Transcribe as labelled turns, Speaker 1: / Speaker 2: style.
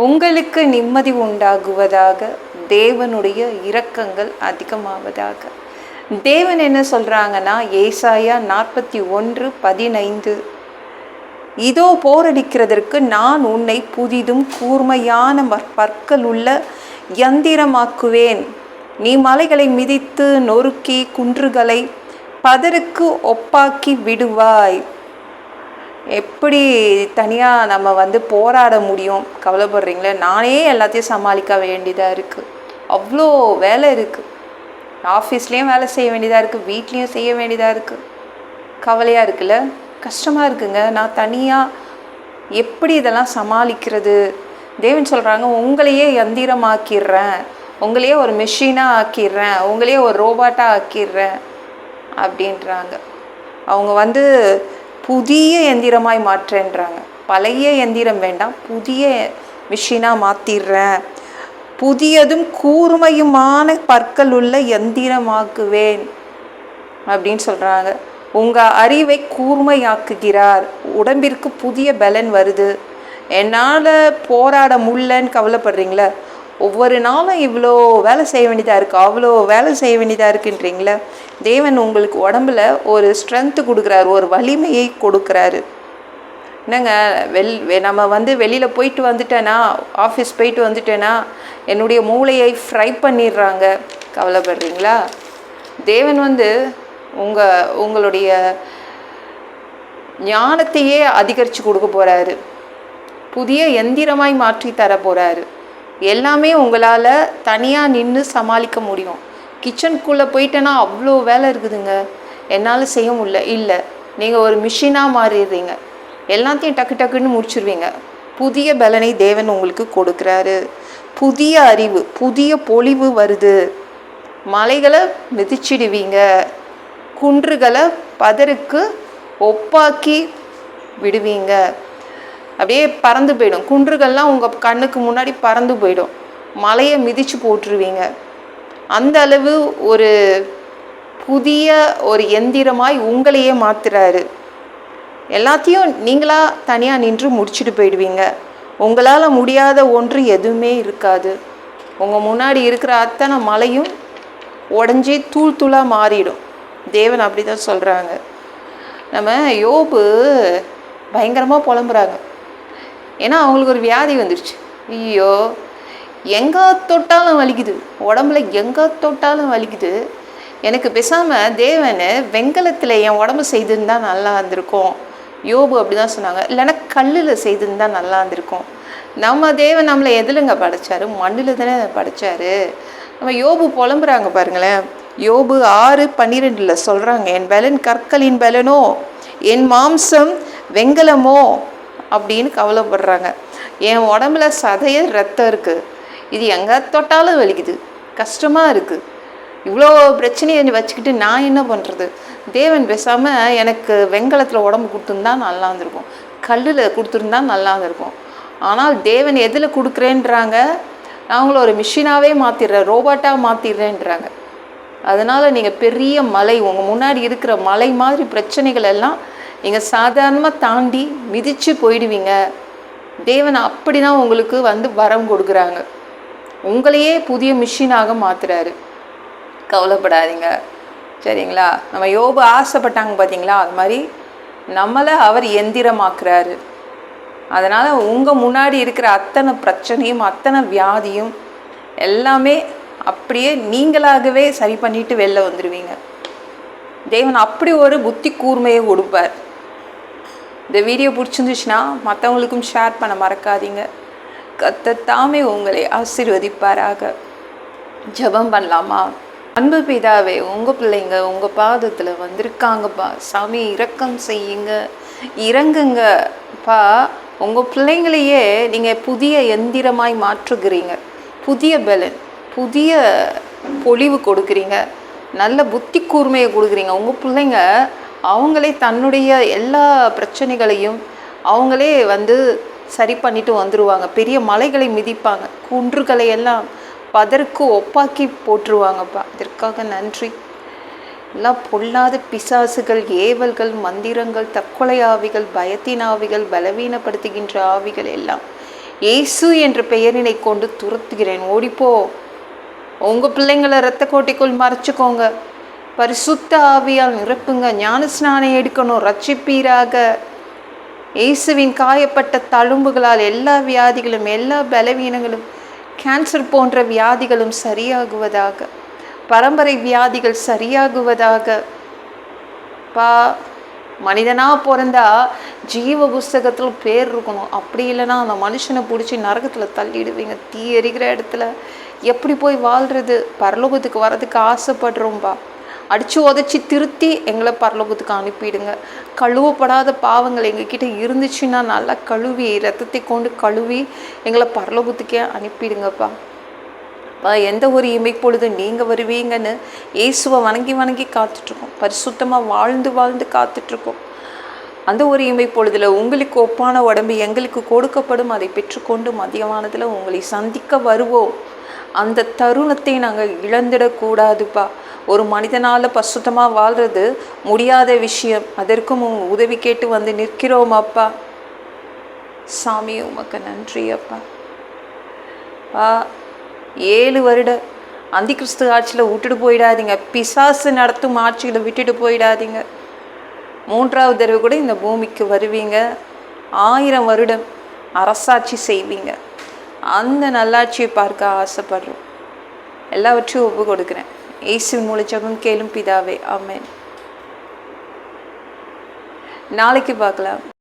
Speaker 1: உங்களுக்கு நிம்மதி உண்டாகுவதாக, தேவனுடைய இரக்கங்கள் அதிகமாவதாக. தேவன் என்ன சொல்கிறாங்கன்னா, ஏசாயா 41:15, இதோ போரடிக்கிறதற்கு நான் உன்னை புதிதும் கூர்மையான பற்கள் உள்ள யந்திரமாக்குவேன். நீ மலைகளை மிதித்து நொறுக்கி குன்றுகளை பதருக்கு ஒப்பாக்கி விடுவாய். எப்படி தனியாக நம்ம போராட முடியும் கவலைப்படுறீங்களே? நானே எல்லாத்தையும் சமாளிக்க வேண்டியதாக இருக்குது. அவ்வளோ வேலை இருக்குது. ஆஃபீஸ்லேயும் வேலை செய்ய வேண்டியதாக இருக்குது, வீட்லேயும் செய்ய வேண்டியதாக இருக்குது. கவலையாக இருக்குல்ல? கஷ்டமாக இருக்குங்க. நான் தனியாக எப்படி இதெல்லாம் சமாளிக்கிறது? தேவன் சொல்கிறாங்க, உங்களையே யந்திரமாக்கிடுறேன், உங்களையே ஒரு மெஷினாக ஆக்கிடுறேன், உங்களையே ஒரு ரோபாட்டாக ஆக்கிடுறேன் அப்படின்றாங்க. அவங்க புதிய எந்திரமாய் மாற்றேன்றாங்க. பழைய எந்திரம் வேண்டாம், புதிய மிஷினாக மாற்றிடுறேன், புதியதும் கூர்மையுமான பற்கள் உள்ள எந்திரமாக்குவேன் அப்படின்னு சொல்கிறாங்க. உங்கள் அறிவை கூர்மையாக்குகிறார். உடம்பிற்கு புதிய பலன் வருது. என்னால் போராட முடியலன்னு கவலைப்படுறீங்களே? ஒவ்வொரு நாளும் இவ்வளோ வேலை செய்ய வேண்டியதாக இருக்குது, அவ்வளோ வேலை செய்ய வேண்டியதாக இருக்குன்றீங்களே? தேவன் உங்களுக்கு உடம்புல ஒரு ஸ்ட்ரென்த்து கொடுக்குறாரு, ஒரு வலிமையை கொடுக்குறாரு. என்னங்க, நம்ம வெளியில் போயிட்டு வந்துட்டேன்னா, ஆஃபீஸ் போயிட்டு வந்துட்டேன்னா என்னுடைய மூளையை ஃப்ரை பண்ணிடுறாங்க. கவலைப்படுறீங்களா? தேவன் உங்களுடைய ஞானத்தையே அதிகரித்து கொடுக்க போகிறாரு. புதிய எந்திரமாய் மாற்றி தர போகிறாரு. எல்லாமே உங்களால் தனியாக நின்று சமாளிக்க முடியும். கிச்சனுக்குள்ளே போயிட்டேன்னா அவ்வளோ வேலை இருக்குதுங்க, என்னால் செய்ய முடியல. இல்லை, நீங்கள் ஒரு மிஷினாக மாறிடுறீங்க, எல்லாத்தையும் டக்கு டக்குன்னு முடிச்சிருவீங்க. புதிய பலனை தேவன் உங்களுக்கு கொடுக்குறாரு. புதிய அறிவு, புதிய பொலிவு வருது. மலைகளை மிதிச்சிடுவீங்க, குன்றுகளை பதருக்கு ஒப்பாக்கி விடுவீங்க. அப்படியே பறந்து போயிடும். குன்றுகள்லாம் உங்கள் கண்ணுக்கு முன்னாடி பறந்து போயிடும். மலையை மிதித்து போட்டுருவீங்க. அந்த அளவு ஒரு புதிய ஒரு எந்திரமாய் உங்களையே மாற்றுறாரு. எல்லாத்தையும் நீங்களாக தனியாக நின்று முடிச்சுட்டு போயிடுவீங்க. உங்களால் முடியாத ஒன்று எதுவுமே இருக்காது. உங்கள் முன்னாடி இருக்கிற அத்தனை மலையும் உடஞ்சி தூள் தூளாக மாறிடும். தேவன் அப்படி தான் சொல்கிறாங்க. நம்ம யோபு பயங்கரமாக புலம்புறாங்க. ஏன்னா அவங்களுக்கு ஒரு வியாதி வந்துடுச்சு. ஐயோ, எங்கே தொட்டாலும் வலிக்குது, உடம்புல எங்கே தொட்டாலும் வலிக்குது. எனக்கு பேசாமல் தேவன் வெங்கலத்தில் என் உடம்பு செய்திருந்தா நல்லா இருந்திருக்கும். யோபு அப்படி தான் சொன்னாங்க. இல்லைன்னா கல்லில் செய்திருந்தா நல்லா இருந்திருக்கும். நம்ம தேவன் நம்மளை எதிலுங்க படைச்சாரு? மண்ணில் தானே படைச்சாரு. நம்ம யோபு புலம்புறாங்க பாருங்களேன். யோபு 6:12 சொல்கிறாங்க, என் பலன் கற்களின் பலனோ, என் மாம்சம் வெங்கலமோ அப்படின்னு கவலைப்படுறாங்க. என் உடம்புல சதைய ரத்தம் இருக்குது, இது எங்கே தொட்டாலும் வலிக்குது, கஷ்டமாக இருக்குது. இவ்வளோ பிரச்சனையை வச்சுக்கிட்டு நான் என்ன பண்ணுறது? தேவன் பேசாமல் எனக்கு வெங்கலத்தில் உடம்பு கொடுத்துருந்தா நல்லா இருந்திருக்கும், கல்லில் கொடுத்துருந்தா நல்லா இருந்திருக்கும். ஆனால் தேவன் எதில் கொடுக்குறேன்றாங்க? நான் உங்களை ஒரு மிஷினாகவே மாற்றிடுறேன், ரோபாட்டாக மாற்றிடுறேன்றாங்க. அதனால் நீங்கள் பெரிய மலை, உங்கள் முன்னாடி இருக்கிற மலை மாதிரி பிரச்சனைகள் எல்லாம் நீங்கள் சாதாரணமாக தாண்டி மிதித்து போயிடுவீங்க. தேவன் அப்படி தான் உங்களுக்கு வரம் கொடுக்குறாங்க. உங்களையே புதிய மிஷினாக மாற்றுறாரு. கவலைப்படாதீங்க, சரிங்களா? நம்ம யோபு ஆசைப்பட்டாங்க பார்த்தீங்களா? அது மாதிரி நம்மளை அவர் எந்திரமாக்குறாரு. அதனால் உங்கள் முன்னாடி இருக்கிற அத்தனை பிரச்சனையும் அத்தனை வியாதியும் எல்லாமே அப்படியே நீங்களாகவே சரி பண்ணிட்டு வெளில வந்துடுவீங்க. தேவன் அப்படி ஒரு புத்தி கூர்மையை கொடுப்பார். இந்த வீடியோ பிடிச்சிருந்துச்சுன்னா மற்றவங்களுக்கும் ஷேர் பண்ண மறக்காதீங்க. கர்த்தர் தாமே உங்களை ஆசீர்வதிப்பாராக. ஜெபம் பண்ணலாமா? அன்பு பிதாவே, உங்கள் பிள்ளைங்க உங்கள் பாதத்தில் வந்திருக்காங்கப்பா. சாமி, இரக்கம் செய்யுங்க, இறங்குங்கப்பா. உங்கள் பிள்ளைங்களையே நீங்கள் புதிய எந்திரமாய் மாற்றுகிறீங்க. புதிய பலன், புதிய பொலிவு கொடுக்குறீங்க, நல்ல புத்தி கூர்மையை கொடுக்குறீங்க. உங்கள் பிள்ளைங்க அவங்களே தன்னுடைய எல்லா பிரச்சனைகளையும் அவங்களே சரி பண்ணிட்டு வந்துடுவாங்க. பெரிய மலைகளை மிதிப்பாங்க, குன்றுகளை எல்லாம் பதற்கு ஒப்பாக்கி போட்டுருவாங்கப்பா. இதற்காக நன்றி. எல்லாம் பொல்லாத பிசாசுகள், ஏவல்கள், மந்திரங்கள், தற்கொலை ஆவிகள், பயத்தின் ஆவிகள், பலவீனப்படுத்துகின்ற ஆவிகள் எல்லாம் இயேசு என்ற பெயரினை கொண்டு துரத்துகிறேன். ஓடிப்போ. உங்கள் பிள்ளைங்களை இரத்த கோட்டைக்குள் மறைச்சிக்கோங்க. பரிசுத்த ஆவியால் நிரப்புங்க. ஞான ஸ்நானம் எடுக்கணும். ரட்சிப்பீராக. இயேசுவின் காயப்பட்ட தழும்புகளால் எல்லா வியாதிகளும், எல்லா பலவீனங்களும், கேன்சர் போன்ற வியாதிகளும் சரியாகுவதாக. பரம்பரை வியாதிகள் சரியாகுவதாக. பா, மனிதனாக பிறந்தா ஜீவ புஸ்தகத்தில் பேர் இருக்கணும். அப்படி இல்லைன்னா அந்த மனுஷனை பிடிச்சி நரகத்தில் தள்ளிடுவீங்க. தீ எரிகிற இடத்துல எப்படி போய் வாழ்கிறது? பரலோகத்துக்கு வர்றதுக்கு ஆசைப்படுறோம்பா. அடித்து உதச்சி திருத்தி எங்களை பரலோகத்துக்கு அனுப்பிடுங்க. கழுவப்படாத பாவங்கள் எங்ககிட்ட இருந்துச்சுன்னா நல்லா கழுவி, ரத்தத்தை கொண்டு கழுவி எங்களை பரலோகத்துக்கே அனுப்பிடுங்கப்பா. எந்த ஒரு இமைப்பொழுது நீங்கள் வருவீங்கன்னு இயேசுவை வணங்கி வணங்கி காத்துட்ருக்கோம். பரிசுத்தமாக வாழ்ந்து வாழ்ந்து காத்துட்ருக்கோம். அந்த ஒரு இமைப்பொழுதில் உங்களுக்கு ஒப்பான உடம்பு எங்களுக்கு கொடுக்கப்படும். அதை பெற்றுக்கொண்டு மதியமானதில் உங்களை சந்திக்க வருவோம். அந்த தருணத்தை நாங்கள் இழந்துடக்கூடாதுப்பா. ஒரு மனிதனால் பரிசுத்தமாக வாழ்கிறது முடியாத விஷயம். அதற்கும் உங்கள் உதவி கேட்டு வந்து நிற்கிறோம் அப்பா. சாமி உமக்கு நன்றி அப்பா. 7 வருட அந்தி கிறிஸ்து ஆட்சியில் விட்டுட்டு போயிடாதீங்க. பிசாசு நடத்தும் ஆட்சியில் விட்டுட்டு போயிடாதீங்க. 3வது தடவை கூட இந்த பூமிக்கு வருவீங்க. 1000 வருடம் அரசாட்சி செய்வீங்க. அந்த நல்லாட்சியை பார்க்க ஆசைப்படுறோம். எல்லாவற்றையும் ஒப்பு கொடுக்குறேன். இயேசுவின் மூலம் ஜெபம் கேளும் பிதாவே, ஆமென். நாளைக்கு பார்க்கலாம்.